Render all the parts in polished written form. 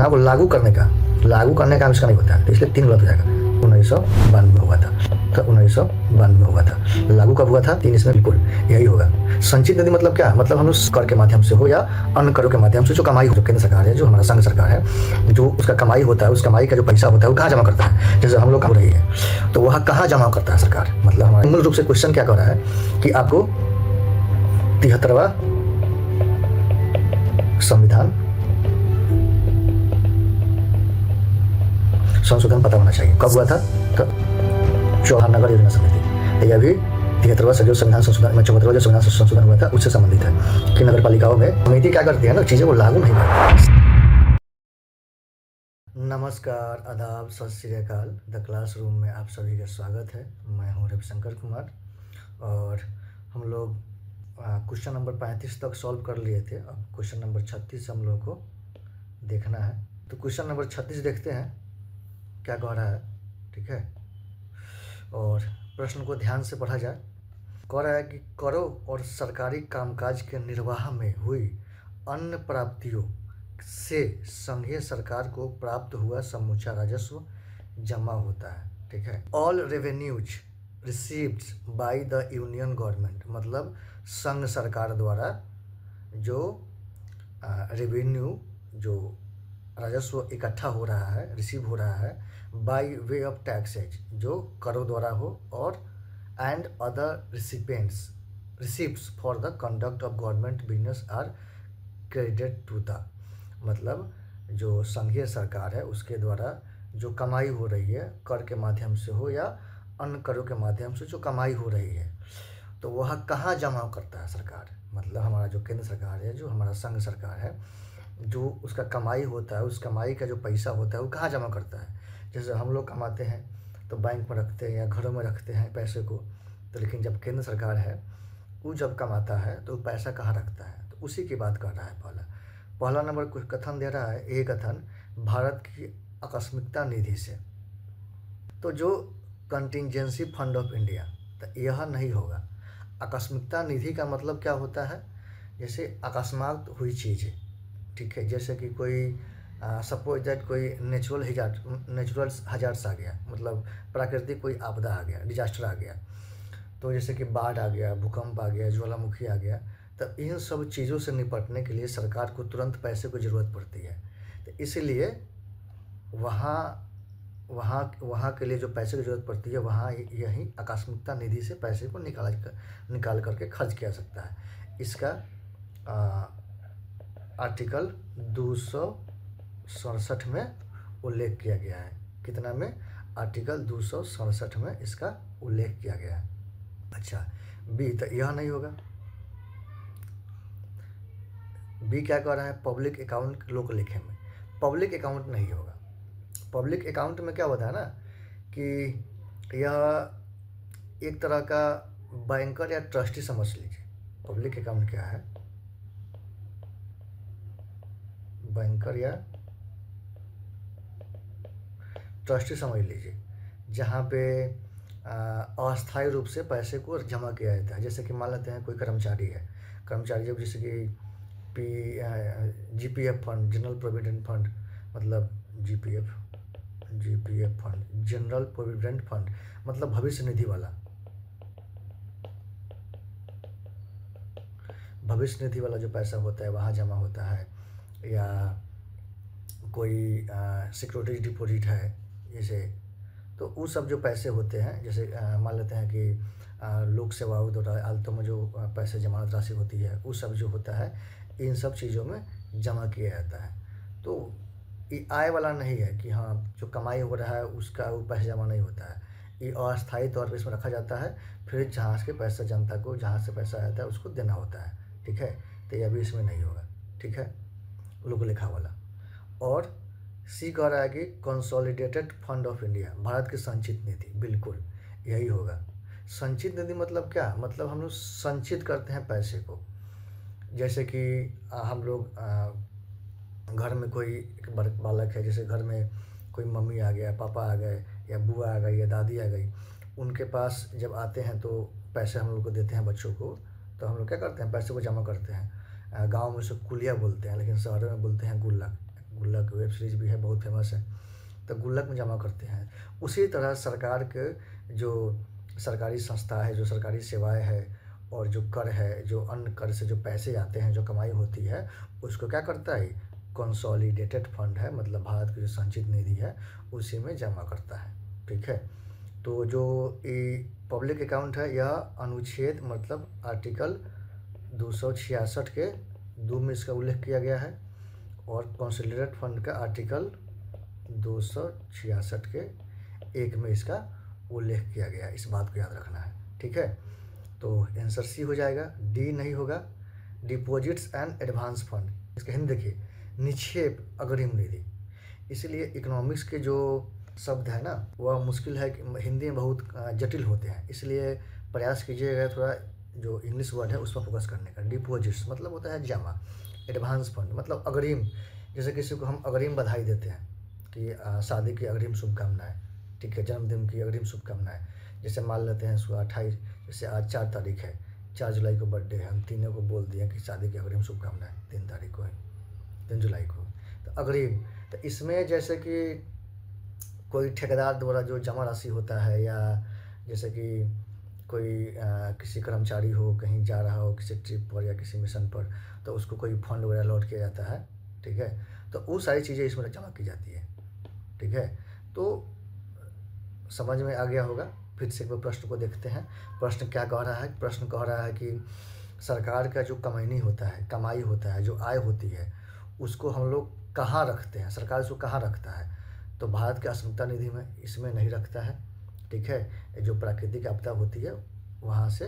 चुनाव को लागू करने का काम इसका नहीं होता है, तो इसलिए 3 गलत हो जाएगा। 1992 हुआ था, तो 1992 हुआ था। लागू कब हुआ था? 3, इसमें बिल्कुल यही होगा। संचित निधि मतलब क्या? मतलब हम लोग कर के माध्यम से हो या अन्य करों के माध्यम से जो कमाई हो, जो केंद्र सरकार है, जो हमारा संघ सरकार है, जो उसका कमाई होता है, उस कमाई का जो पैसा होता है वो कहाँ जमा करता है? जैसे हम लोग हो रही है तो वह कहाँ जमा करता है सरकार? मतलब हमारा मूल रूप से क्वेश्चन क्या कह रहा है कि आपको 73वां संविधान संशोधन पता होना चाहिए। कब हुआ था? तो चौहान नगर योजना समिति, यह भी 73वां जो संविधान संशोधन, 74वां जो संविधान संशोधन हुआ था उससे संबंधित है कि नगर पालिकाओं में समिति क्या करती है ना, चीजें वो लागू नहीं करती। नमस्कार, आदाब, सत श्री अकाल। द क्लासरूम में आप सभी का स्वागत है। मैं हूं रविशंकर कुमार और हम लोग क्वेश्चन नंबर 35 तक सॉल्व कर लिए थे। अब क्वेश्चन नंबर 36 हम लोग को देखना है। तो क्वेश्चन नंबर 36 देखते हैं क्या कह रहा है, ठीक है। और प्रश्न को ध्यान से पढ़ा जाए। कह रहा है कि करों और सरकारी कामकाज के निर्वाह में हुई अन्य प्राप्तियों से संघीय सरकार को प्राप्त हुआ समूचा राजस्व जमा होता है, ठीक है। All revenues received by the union government, मतलब संघ सरकार द्वारा जो रेवेन्यू, जो राजस्व इकट्ठा हो रहा है, रिसीव हो रहा है, बाय वे ऑफ टैक्सेज, जो करों द्वारा हो, और and other receipts for the conduct of government business are credited to the, मतलब जो संघीय सरकार है उसके द्वारा जो कमाई हो रही है, कर के माध्यम से हो या अन्य करों के माध्यम से जो कमाई हो रही है, तो वह कहाँ जमा करता है सरकार? मतलब हमारा जो केंद्र सरकार है, जो हमारा संघ सरकार है, जो उसका कमाई होता है, उस कमाई का जो पैसा होता है वो कहाँ जमा करता है? जैसे हम लोग कमाते हैं तो बैंक में रखते हैं या घरों में रखते हैं पैसे को, तो लेकिन जब केंद्र सरकार है वो जब कमाता है तो पैसा कहाँ रखता है? तो उसी की बात कर रहा है। पहला नंबर कुछ कथन दे रहा है। एक कथन, भारत की आकस्मिकता निधि से, तो जो कंटिजेंसी फंड ऑफ इंडिया, तो यह नहीं होगा। आकस्मिकता निधि का मतलब क्या होता है? जैसे अकस्मात हुई चीज़ें, ठीक है। जैसे कि कोई सपोज दैट कोई नेचुरल हजार्ड्स आ गया, मतलब प्राकृतिक कोई आपदा आ गया, डिजास्टर आ गया, तो जैसे कि बाढ़ आ गया, भूकंप आ गया, ज्वालामुखी आ गया, तब इन सब चीज़ों से निपटने के लिए सरकार को तुरंत पैसे की ज़रूरत पड़ती है। तो इसीलिए वहाँ वहाँ वहाँ के लिए जो पैसे की ज़रूरत पड़ती है, वहाँ यही आकस्मिकता निधि से पैसे को निकाल करके खर्च किया सकता है। इसका आर्टिकल 267 में उल्लेख किया गया है। कितना में? आर्टिकल 267 में इसका उल्लेख किया गया है। अच्छा, बी, तो यह नहीं होगा। बी क्या कह रहा है? पब्लिक अकाउंट लोक लेखे में पब्लिक अकाउंट नहीं होगा। पब्लिक अकाउंट में क्या होता है ना कि यह एक तरह का बैंकर या ट्रस्टी समझ लीजिए। पब्लिक अकाउंट क्या है? बैंकर या ट्रस्टी समझ लीजिए, जहाँ पे अस्थायी रूप से पैसे को जमा किया जाता है। जैसे कि मान लेते हैं कोई कर्मचारी है, कर्मचारी जब जैसे कि GPF fund, general provident fund, मतलब GPF fund, general provident fund, मतलब भविष्य निधि वाला, भविष्य निधि वाला जो पैसा होता है वहाँ जमा होता है। या कोई सिक्योरिटी डिपॉजिट है जैसे, तो वो सब जो पैसे होते हैं, जैसे मान लेते हैं कि लोक सेवाओं द्वारा आलतों में जो पैसे जमानत राशि होती है, वो सब जो होता है इन सब चीज़ों में जमा किया जाता है। तो ये आय वाला नहीं है कि हाँ जो कमाई हो रहा है उसका वो पैसा जमा नहीं होता है। ये अस्थायी तौर पर इसमें रखा जाता है, फिर जहाँ से पैसा जनता को, जहाँ से पैसा आता है उसको देना होता है, ठीक है। तो ये अभी इसमें नहीं होगा, ठीक है, लोक लेखा वाला। और सी कह रहा है कि consolidated fund of India, Bharat की संचित निधि, बिल्कुल यही होगा। संचित निधि मतलब क्या? मतलब हम लोग संचित करते हैं पैसे को। जैसे कि हम लोग घर में कोई एक बालक है, जैसे घर में कोई मम्मी आ गया, पापा आ गए, या बुआ आ गई, या दादी आ गई, उनके पास जब आते हैं तो पैसे हम लोग को देते हैं बच्चों को, तो हम लोग क्या करते हैं? पैसे को जमा करते हैं। गाँव में उसे कुलिया बोलते हैं, लेकिन शहरों में बोलते हैं गुल्लक। गुल्लक वेब सीरीज़ भी है, बहुत फेमस है। तो गुल्लक में जमा करते हैं। उसी तरह सरकार के जो सरकारी संस्था है, जो सरकारी सेवाएँ है और जो कर है, जो अन्य कर से जो पैसे आते हैं, जो कमाई होती है, उसको क्या करता है, कंसोलिडेटेड फंड है, मतलब भारत की जो संचित निधि है उसी में जमा करता है। ठीक है। तो जो ये पब्लिक अकाउंट है, यह अनुच्छेद मतलब आर्टिकल 266 के 2 में इसका उल्लेख किया गया है और कंसोलिडेटेड फंड का आर्टिकल 266 के 1 में इसका उल्लेख किया गया है। इस बात को याद रखना है। ठीक है। तो आंसर सी हो जाएगा, डी नहीं होगा। डिपॉजिट्स एंड एडवांस फंड, इसका हिंदी देखिए, निक्षेप अग्रिम निधि। इसलिए इकोनॉमिक्स के जो शब्द है ना, वह मुश्किल है कि हिंदी में बहुत जटिल होते हैं, इसलिए प्रयास कीजिएगा थोड़ा जो इंग्लिश वर्ड है उस पर फोकस करने का। डिपॉजिट्स मतलब होता है जमा, एडवांस फंड मतलब अग्रिम, जैसे किसी को हम अग्रिम बधाई देते हैं कि शादी की अग्रिम शुभकामनाएं, ठीक है, जन्मदिन की अग्रिम शुभकामनाएं। जैसे मान लेते हैं 28, जैसे आज 4 तारीख है, 4 जुलाई को बर्थडे है, हम तीनों को बोल दिया कि शादी की अग्रिम शुभकामनाएं 3 तारीख को है, 3 जुलाई को। तो अग्रिम, तो इसमें जैसे कि कोई ठेकेदार द्वारा जो जमा राशि होता है, या जैसे कि कोई किसी कर्मचारी हो, कहीं जा रहा हो किसी ट्रिप पर या किसी मिशन पर, तो उसको कोई फंड वगैरह अलॉट किया जाता है। ठीक है। तो वो सारी चीज़ें इसमें जमा की जाती है। ठीक है। तो समझ में आ गया होगा। फिर से एक बार प्रश्न को देखते हैं। प्रश्न क्या कह रहा है? प्रश्न कह रहा है कि सरकार का जो कमाई होता है, कमाई होता है, जो आय होती है, उसको हम लोग कहाँ रखते हैं, सरकार उसको कहाँ रखता है? तो भारत के अस्मिता निधि में इसमें नहीं रखता है। ठीक है। जो प्राकृतिक आपदा होती है वहाँ से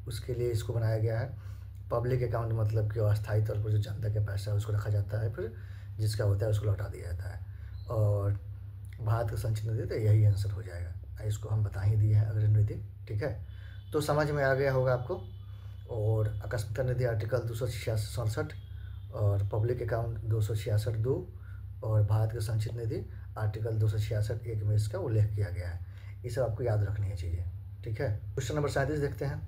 उसके लिए इसको बनाया गया है। पब्लिक अकाउंट मतलब कि अस्थायी तौर पर जो जनता का पैसा है उसको रखा जाता है, फिर जिसका होता है उसको लौटा दिया जाता है। और भारत का संचित निधि, तो यही आंसर हो जाएगा। इसको हम बता ही दिए हैं, अग्रिम निधि। ठीक है। तो समझ में आ गया होगा आपको। और आकस्मिकता निधि आर्टिकल 267 और पब्लिक अकाउंट 266(2) और भारत का संचित निधि आर्टिकल 266(1) में इसका उल्लेख किया गया है। ये सब आपको याद रखनी है चीज़ें। ठीक है। क्वेश्चन नंबर 37 देखते हैं।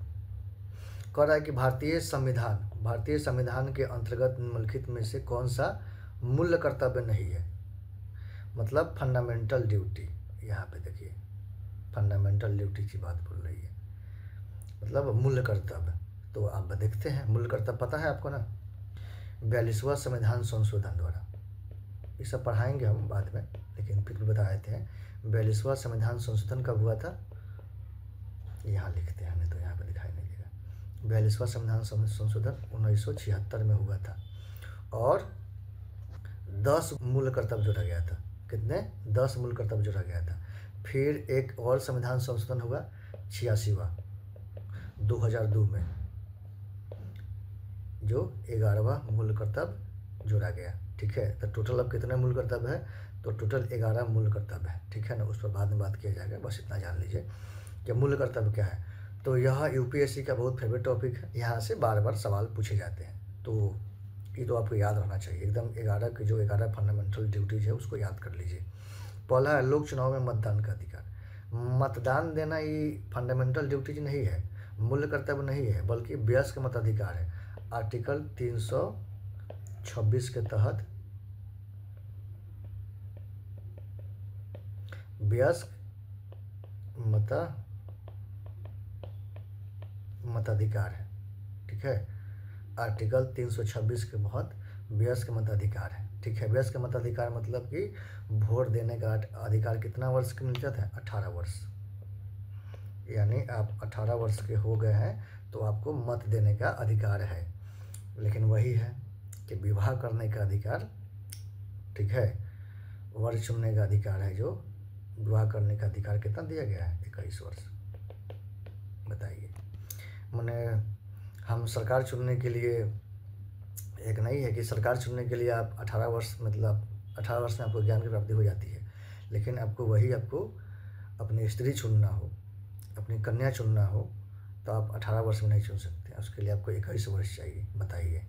कह रहा है कि भारतीय संविधान के अंतर्गत निम्नलिखित में से कौन सा मूल्य कर्तव्य नहीं है? मतलब फंडामेंटल ड्यूटी। यहाँ पे देखिए, फंडामेंटल ड्यूटी की बात बोल रही है, मतलब मूल्य कर्तव्य। तो आप देखते हैं, मूल्य कर्तव्य पता है आपको ना, 42वां संविधान संशोधन द्वारा। ये सब पढ़ाएंगे हम बाद में, लेकिन फिर भी बता देते हैं। 42वां संविधान संशोधन कब हुआ था? यहाँ लिखते हैं, नहीं तो यहाँ पे दिखाई नहीं देगा। 42वां संविधान संशोधन 1976 में हुआ था और 10 मूल कर्तव्य जोड़ा गया था। कितने? 10 मूल कर्तव्य जोड़ा गया था। फिर एक और संविधान संशोधन हुआ 86वां 2002 में, जो 11वां मूल कर्तव्य जोड़ा गया। ठीक है। तो टोटल अब कितने मूल कर्तव्य है? तो टोटल 11 मूल कर्तव्य है। ठीक है ना, उस पर बाद में बात किया जाएगा, बस इतना जान लीजिए कि मूल कर्तव्य क्या है। तो यह यूपीएससी का बहुत फेवरेट टॉपिक है, यहाँ से बार बार सवाल पूछे जाते हैं, तो ये तो आपको याद रहना चाहिए एकदम। 11 के जो 11 फंडामेंटल ड्यूटीज है उसको याद कर लीजिए। पहला है लोक चुनाव में मतदान का अधिकार। मतदान देना ये फंडामेंटल ड्यूटीज नहीं है, मूल्य कर्तव्य नहीं है, बल्कि वयस्क मताधिकार है। आर्टिकल 326 के तहत वयस्क मताधिकार है। ठीक है। आर्टिकल 326 के तहत वयस्क मताधिकार है। ठीक है। वयस्क मताधिकार मतलब कि वोट देने का अधिकार कितना वर्ष के मिल जाता है? 18 वर्ष। यानी आप 18 वर्ष के हो गए हैं तो आपको मत देने का अधिकार है। लेकिन वही है कि विवाह करने का अधिकार, ठीक है, वर्ष चुनने का अधिकार है, जो विवाह करने का अधिकार कितना दिया गया है? 21 वर्ष। बताइए, मैंने हम सरकार चुनने के लिए, एक नहीं है कि सरकार चुनने के लिए आप 18 वर्ष, मतलब 18 वर्ष में आपको ज्ञान की प्राप्ति हो जाती है, लेकिन आपको वही आपको अपनी स्त्री चुनना हो, अपनी कन्या चुनना हो, तो आप 18 वर्ष में नहीं चुन सकते। उसके लिए आपको 21 वर्ष चाहिए। बताइए,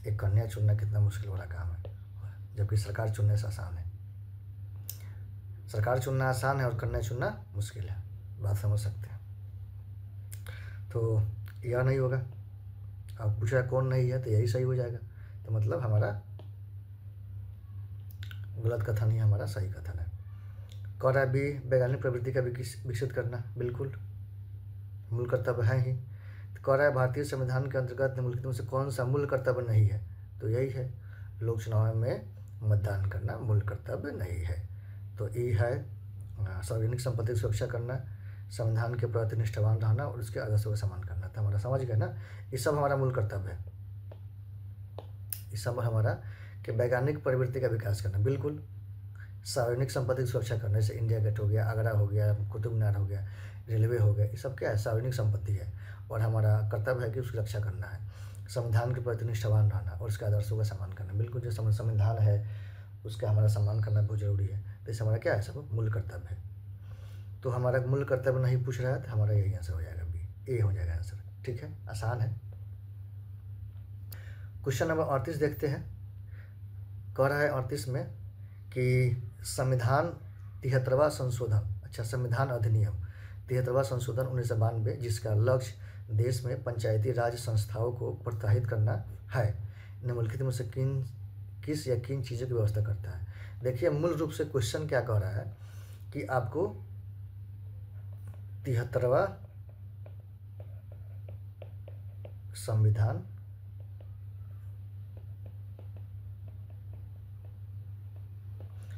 एक कन्या चुनना कितना मुश्किल वाला काम है, जबकि सरकार चुनने से आसान है। सरकार चुनना आसान है और कन्या चुनना मुश्किल है। बात समझ सकते हैं। तो यह नहीं होगा। आप पूछ रहे कौन नहीं है, तो यही सही हो जाएगा। तो मतलब हमारा गलत कथन ही हमारा सही कथन है। कह रहा है बी, वैज्ञानिक प्रवृत्ति का विकसित करना, बिल्कुल मूल कर्तव्य है ही। तो कह रहा है भारतीय संविधान के अंतर्गत निम्नलिखित में से कौन सा मूल कर्तव्य नहीं है, तो यही है, लोक चुनाव में मतदान करना मूल कर्तव्य नहीं है। तो ई है सार्वजनिक संपत्ति की सुरक्षा करना, संविधान के प्रति निष्ठावान रहना और उसके आदर्शों का सम्मान करना। तो हमारा समझ गए ना, ये सब हमारा मूल कर्तव्य है। ये सब हमारा कि वैज्ञानिक प्रवृत्ति का विकास करना, बिल्कुल, सार्वजनिक संपत्ति की सुरक्षा करना, जैसे इंडिया गेट हो गया, आगरा हो गया, कुतुब मीनार हो गया, रेलवे हो गया, ये सब क्या है, सार्वजनिक संपत्ति है और हमारा कर्तव्य है कि उसकी रक्षा करना है। संविधान के प्रति निष्ठावान रहना और उसके आदर्शों का सम्मान करना, बिल्कुल, जो संविधान है उसका हमारा सम्मान करना बहुत जरूरी है। तो इसे हमारा क्या है, सब मूल कर्तव्य है। तो हमारा मूल कर्तव्य नहीं पूछ रहा है, तो हमारा यही आंसर हो जाएगा, बी, ए हो जाएगा आंसर। ठीक है, आसान है। क्वेश्चन नंबर 38 देखते हैं। कह रहा है 38 में कि संविधान 73वां संशोधन, अच्छा, संविधान अधिनियम 73वां संशोधन 1992, जिसका लक्ष्य देश में पंचायती राज संस्थाओं को प्रोत्साहित करना है, निम्नलिखित में से किस या किन चीज़ों की व्यवस्था करता है। देखिए, मूल रूप से क्वेश्चन क्या कह रहा है कि आपको 73वां संविधान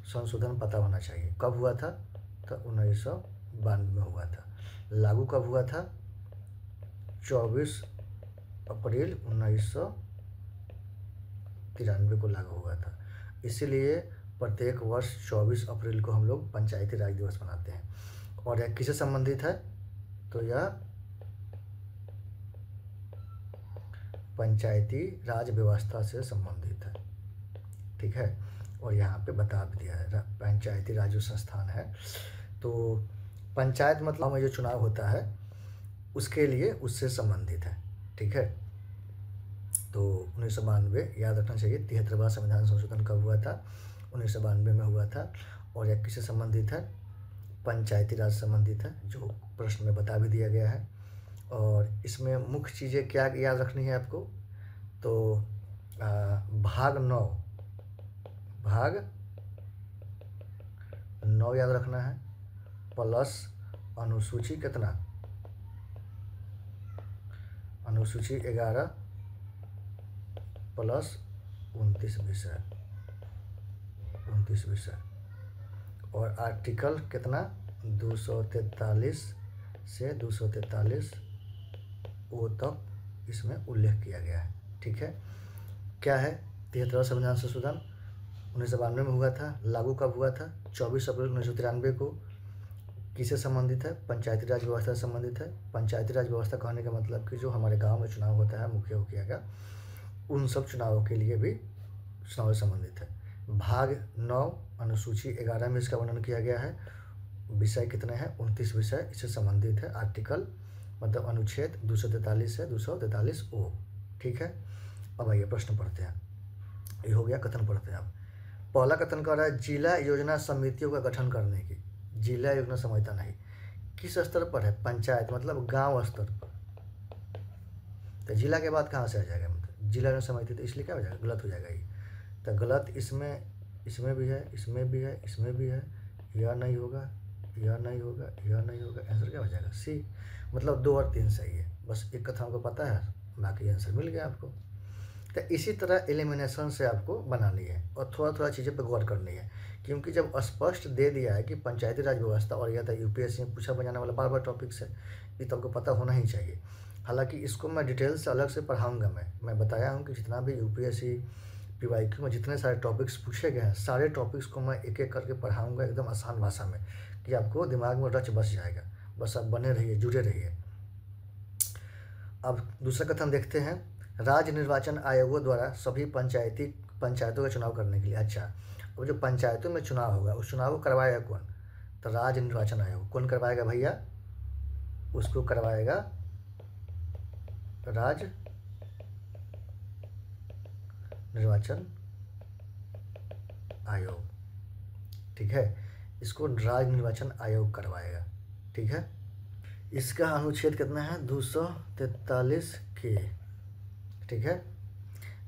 संशोधन पता होना चाहिए। कब हुआ था, तो 1992 में हुआ था। लागू कब हुआ था, 24 अप्रैल 1993 को लागू हुआ था। इसीलिए प्रत्येक वर्ष 24 अप्रैल को हम लोग पंचायती राज दिवस मनाते हैं। और यह किससे संबंधित है, तो यह पंचायती राज व्यवस्था से संबंधित है। ठीक है, और यहाँ पे बता भी दिया है, पंचायती राज जो संस्थान है, तो पंचायत मतलब में जो चुनाव होता है उसके लिए उससे संबंधित है। ठीक है, तो 1992 याद रखना चाहिए। 73वां संविधान संशोधन कब हुआ था, 1992 में हुआ था। और यह किससे संबंधित है, पंचायती राज संबंधित है, जो प्रश्न में बता भी दिया गया है। और इसमें मुख्य चीज़ें क्या याद रखनी है आपको, तो भाग 9 याद रखना है, प्लस अनुसूची कितना, अनुसूची 11 प्लस 29 विषय और आर्टिकल कितना 243 से 243 वो तक इसमें उल्लेख किया गया है। ठीक है, क्या है, 73वां संविधान संशोधन 1992 में हुआ था। लागू कब हुआ था, 24 अप्रैल 1993 को। किससे संबंधित है, पंचायती राज व्यवस्था से संबंधित है। पंचायती राज व्यवस्था कहने का मतलब कि जो हमारे गांव में चुनाव होता है मुखिया का, उन सब चुनावों के लिए भी चुनाव से संबंधित है। भाग 9 अनुसूची 11 में इसका वर्णन किया गया है। विषय कितने हैं, 29 विषय इससे संबंधित है। आर्टिकल मतलब अनुच्छेद 243 से 243 ओ। ठीक है, अब आइए प्रश्न पढ़ते हैं। ये हो गया कथन, पढ़ते हैं अब। पहला कथन कर रहा है जिला योजना समितियों का गठन करने की। जिला योजना समझता नहीं, किस स्तर पर है, पंचायत मतलब गांव स्तर पर। तो जिला के बाद कहाँ से आ जाएगा, मतलब जिला योजना समिति, तो इसलिए क्या हो जाएगा, गलत हो जाएगा ये। तो गलत इसमें भी है, इसमें भी है, इसमें भी है, यह नहीं होगा, यह नहीं होगा, यह नहीं होगा। आंसर क्या हो जाएगा, सी, मतलब 2 और 3 सही है। बस एक कथन आपको पता है, बाकी आंसर मिल गया आपको। तो इसी तरह एलिमिनेशन से आपको बनानी है और थोड़ा थोड़ा चीज़ें पर गौर करनी है, क्योंकि जब स्पष्ट दे दिया है कि पंचायती राज व्यवस्था, और यह था यूपीएससी में पूछा जाने वाला बार बार टॉपिक से, ये तो आपको पता होना ही चाहिए। हालांकि इसको मैं डिटेल से अलग से पढ़ाऊँगा। मैं बताया हूँ कि जितना भी यूपीएससी पीवाईक्यू में जितने सारे टॉपिक्स पूछे गए हैं, सारे टॉपिक्स को मैं एक एक करके पढ़ाऊँगा एकदम आसान भाषा में, कि आपको दिमाग में रच बस जाएगा। बस आप बने रहिए, जुड़े रहिए। अब दूसरा कथन देखते हैं, राज्य निर्वाचन आयोगों द्वारा सभी पंचायतों का चुनाव करने के लिए। अच्छा, अब जो पंचायतों में चुनाव होगा उस चुनाव को करवाएगा कौन, तो राज्य निर्वाचन आयोग। कौन करवाएगा भैया, उसको करवाएगा राज्य निर्वाचन आयोग। ठीक है, इसको राज्य निर्वाचन आयोग करवाएगा। ठीक है, इसका अनुच्छेद कितना है, 243 के। ठीक है,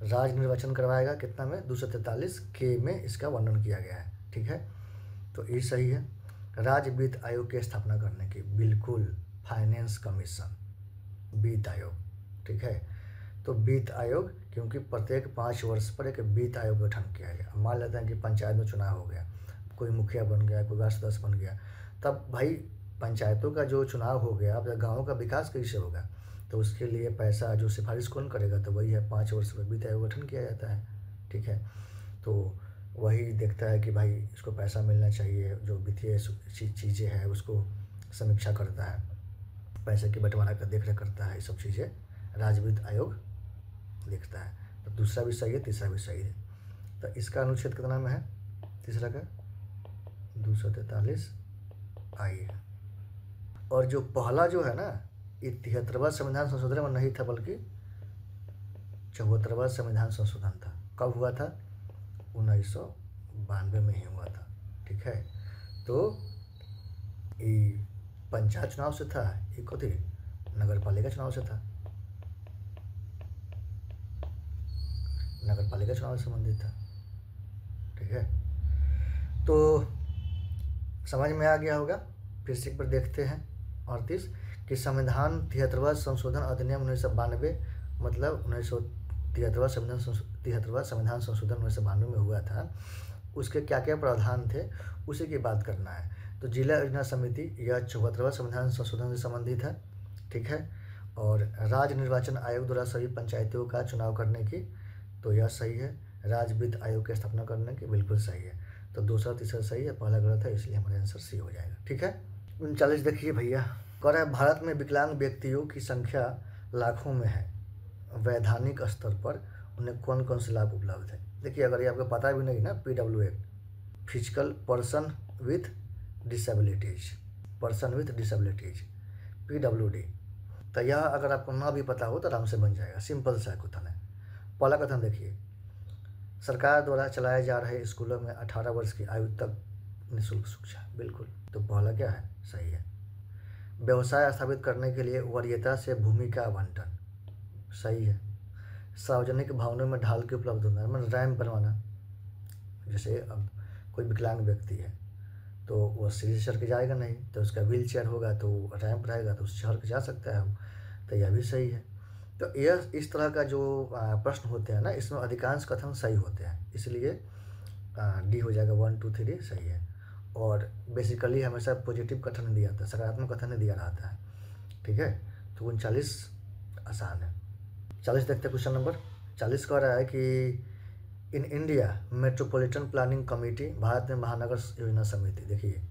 राज्य निर्वाचन करवाएगा कितना में, 243 के में इसका वर्णन किया गया है। ठीक है, तो ये सही है। राज्य वित्त आयोग की स्थापना करने की, बिल्कुल, फाइनेंस कमीशन, वित्त आयोग। ठीक है, तो वित्त आयोग, क्योंकि प्रत्येक 5 वर्ष पर एक वित्त आयोग गठन किया गया। मान लेते हैं कि पंचायत में चुनाव हो गया, कोई मुखिया बन गया, कोई वार्ड सदस्य बन गया, तब भाई पंचायतों का जो चुनाव हो गया, अब गाँव का विकास कैसे होगा, तो उसके लिए पैसा जो सिफारिश कौन करेगा, तो वही है, 5 वर्ष में वित्त आयोग गठन किया जाता है। ठीक है, तो वही देखता है कि भाई इसको पैसा मिलना चाहिए, जो वित्तीय चीज़ें हैं उसको समीक्षा करता है, पैसे की बंटवारा का देख रेख करता है, ये सब चीज़ें राज्य वित्त आयोग देखता है। तो दूसरा भी सही है, तीसरा भी सही है। तो इसका अनुच्छेद कितना में है, तीसरा का 243 आई है। और जो पहला जो है ना, ये 73वां संविधान संशोधन में नहीं था, बल्कि 74वां संविधान संशोधन था। कब हुआ था, 1992 में ही हुआ था। ठीक है, तो ये पंचायत चुनाव से था, एक होती नगर पालिका चुनाव से था, नगर पालिका चुनाव से संबंधित था। ठीक है, तो समझ में आ गया होगा। फिर से एक बार देखते हैं 38 कि संविधान 73वां संशोधन अधिनियम 1992, मतलब 1973वां संविधान संशोधन 1992 में हुआ था, उसके क्या क्या प्रावधान थे उसी की बात करना है। तो जिला योजना समिति यह 74वां संविधान संशोधन से संबंधित है। ठीक है, और राज्य निर्वाचन आयोग द्वारा सभी पंचायतों का चुनाव करने की, तो यह सही है। राज्य वित्त आयोग की स्थापना करने की, बिल्कुल सही है। तो दूसरा तीसरा सही है, पहला गलत है, इसलिए हमारा आंसर सी हो जाएगा। ठीक है, 39 देखिए भैया, कह रहा है भारत में विकलांग व्यक्तियों की संख्या लाखों में है, वैधानिक स्तर पर उन्हें कौन कौन से लाभ उपलब्ध है। देखिए, अगर ये आपको पता भी नहीं ना, PWD, physical person with disabilities, person with disabilities, PWD, तो यह अगर आपको ना भी पता हो तो आराम से बन जाएगा, सिंपल सा कथन है। पहला कथन देखिए, सरकार द्वारा चलाए जा रहे स्कूलों में 18 वर्ष की आयु तक निःशुल्क शिक्षा, बिल्कुल, तो पहला क्या है, सही है। व्यवसाय स्थापित करने के लिए वरीयता से भूमि का आवंटन, सही है। सार्वजनिक भवनों में ढाल की उपलब्ध होना, मतलब रैंप बनवाना, जैसे अब कोई विकलांग व्यक्ति है तो वो सीढ़ी से चढ़ के जाएगा नहीं, तो उसका व्हील चेयर होगा तो रैंप रहेगा तो उससे चढ़ के जा सकता है वो, तो यह भी सही है। तो यह इस तरह का जो प्रश्न होते हैं ना, इसमें अधिकांश कथन सही होते हैं, इसलिए डी हो जाएगा, 1 2 3 सही है। और बेसिकली हमेशा पॉजिटिव कथन नहीं दिया जाता, सकारात्मक कथन नहीं दिया रहता है। ठीक है, तो 39 आसान है। 40 देखते हैं, क्वेश्चन नंबर 40 कह रहा है कि in India metropolitan planning committee, Bharat में महानगर योजना समिति, देखिए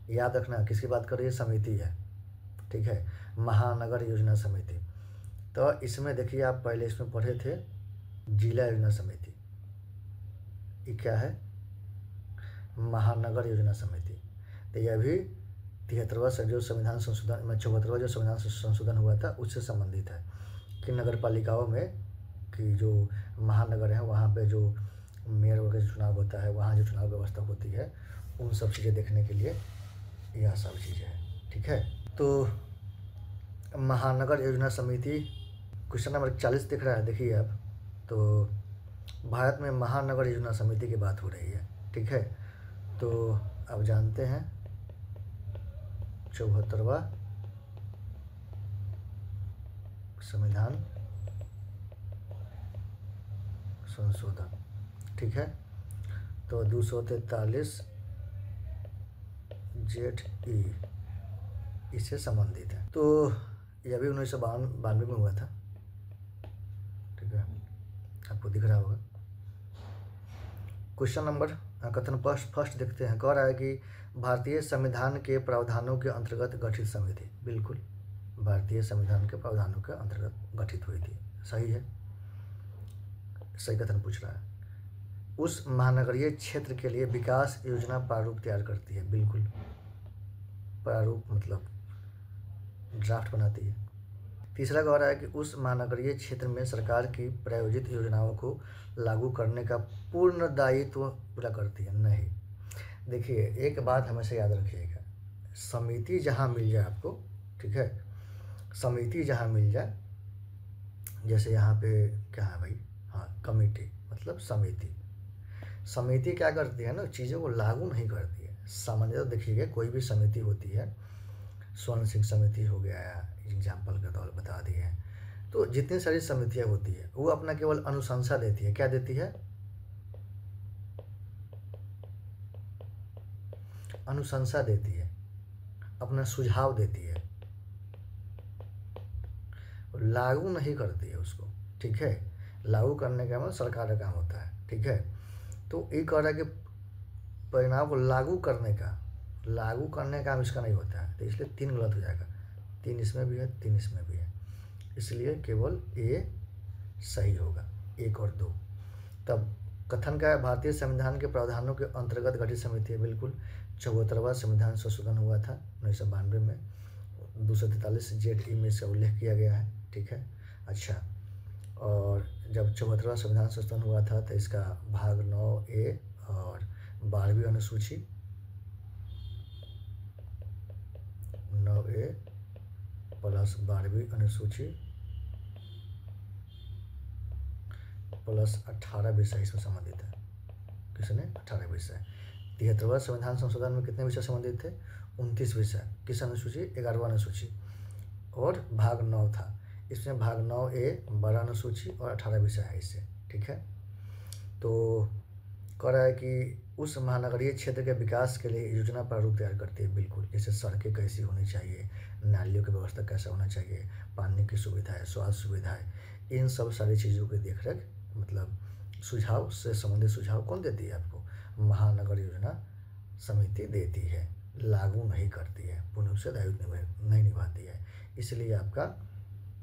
याद रखना किसकी बात कर रही है, समिति है। ठीक है, महानगर योजना समिति, तो इसमें देखिए आप पहले इसमें पढ़े थे जिला योजना समिति, ये क्या है, महानगर योजना समिति। तो यह भी 73वां जो संविधान संशोधन, 74वां जो संविधान संशोधन हुआ था उससे संबंधित है, कि नगर पालिकाओं में कि जो महानगर है वहाँ पे जो मेयर वगैरह चुनाव होता है, वहाँ जो चुनाव व्यवस्था होती है, उन सब चीज़ें देखने के लिए यह सब चीज़ें हैं। ठीक है, तो महानगर योजना समिति, क्वेश्चन नंबर 40 दिख रहा है, देखिए आप, तो भारत में महानगर योजना समिति की बात हो रही है। ठीक है, तो अब जानते हैं 74वां संविधान संशोधन। ठीक है, तो 243 ZE इससे संबंधित है, तो यह भी 1992 में हुआ था। ठीक है, आपको दिख रहा होगा। क्वेश्चन नंबर कथन फर्स्ट देखते हैं, कह रहा है कि भारतीय संविधान के प्रावधानों के अंतर्गत गठित समिति, बिल्कुल, भारतीय संविधान के प्रावधानों के अंतर्गत गठित हुई थी, सही है, सही कथन पूछ रहा है। उस महानगरीय क्षेत्र के लिए विकास योजना प्रारूप तैयार करती है, बिल्कुल, प्रारूप मतलब ड्राफ्ट बनाती है। तीसरा कह रहा है कि उस महानगरीय क्षेत्र में सरकार की प्रायोजित योजनाओं को लागू करने का पूर्ण दायित्व पूरा करती है, नहीं। देखिए, एक बात हमेशा याद रखिएगा, समिति जहाँ मिल जाए आपको, ठीक है, समिति जहाँ मिल जाए, जैसे यहाँ पे क्या है भाई, हाँ, कमेटी मतलब समिति। समिति क्या करती है ना, चीज़ों को लागू नहीं करती है। सामान्यतः देखिएगा कोई भी समिति होती है, स्वर्ण सिंह समिति हो गया, एग्जाम्पल के तौर बता दिए। तो जितनी सारी समितियाँ होती है वो अपना केवल अनुशंसा देती है। क्या देती है? अनुशंसा देती है, अपना सुझाव देती है, लागू नहीं करती है उसको। ठीक है, लागू करने का मतलब सरकार का काम होता है। ठीक है, तो ये कह रहा है कि परिणाम को लागू करने का काम इसका नहीं होता है। तो इसलिए 3 गलत हो जाएगा। 3 इसमें भी है, 3 इसमें भी है, इसलिए केवल ए सही होगा, 1 और 2। तब कथन का है भारतीय संविधान के प्रावधानों के अंतर्गत गठित समिति है। बिल्कुल, 74वां संविधान संशोधन हुआ था 1992 में, 243 जेड ई में इसका उल्लेख किया गया है। ठीक है, अच्छा, और जब 74वां संविधान संशोधन हुआ था तो इसका भाग 9A और 12वीं अनुसूची 9A प्लस 12वीं अनुसूची प्लस 18 विषय इसमें संबंधित है। किसने? 18 विषय। 73वां संविधान संशोधन में कितने विषय संबंधित थे? 29 विषय। किस अनुसूची? 11वां अनुसूची, और भाग 9 था। इसमें भाग 9A 12 अनुसूची और 18 विषय है इससे। ठीक है, तो कह रहा है कि उस महानगरीय क्षेत्र के विकास के लिए योजना प्रारूप तैयार करती है। बिल्कुल, जैसे सड़कें कैसी होनी चाहिए, नालियों की व्यवस्था कैसा होना चाहिए, पानी की सुविधाएं, स्वास्थ्य सुविधाएं, इन सब सारी चीज़ों की देखरेख मतलब सुझाव से संबंधित सुझाव कौन देती है आपको? महानगर योजना समिति देती है, लागू नहीं करती है, पूर्ण रूप से दायित्व नहीं निभाती है। इसलिए आपका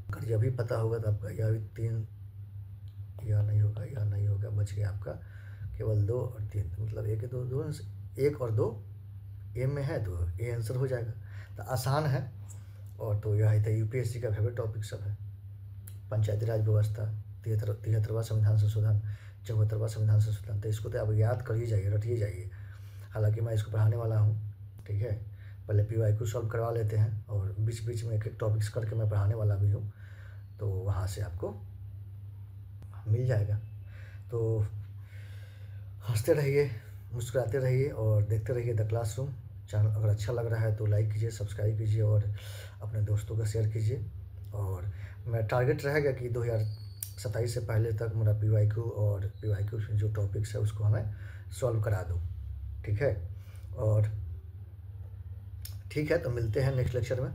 अगर यह भी पता होगा तो आपका यह 3 यह नहीं होगा, यह नहीं होगा, बच गया आपका केवल 2 और 3, मतलब 1 2 2 1 और 2 ए में है तो ए आंसर हो जाएगा। तो आसान है। और तो यह तो यूपीएससी का फेवरेट टॉपिक सब है। पंचायती राज व्यवस्था, 73वां संविधान संशोधन, 74वां संविधान संशोधन, तो इसको तो आप याद कर ही जाइए, रट ही जाइए। हालांकि मैं इसको पढ़ाने वाला हूँ। ठीक है, पहले PYQ सॉल्व करवा लेते हैं और बीच बीच में एक एक टॉपिक्स करके मैं पढ़ाने वाला भी हूँ, तो वहाँ से आपको मिल जाएगा। तो हंसते रहिए, मुस्कुराते रहिए और देखते रहिए द क्लासरूम चैनल। अगर अच्छा लग रहा है तो लाइक कीजिए, सब्सक्राइब कीजिए और अपने दोस्तों का शेयर कीजिए। और मेरा टारगेट रहेगा कि 2027 से पहले तक मेरा PYQ और PYQ जो टॉपिक्स है उसको हमें सॉल्व करा दूँ। ठीक है, और ठीक है, तो मिलते हैं नेक्स्ट लेक्चर में।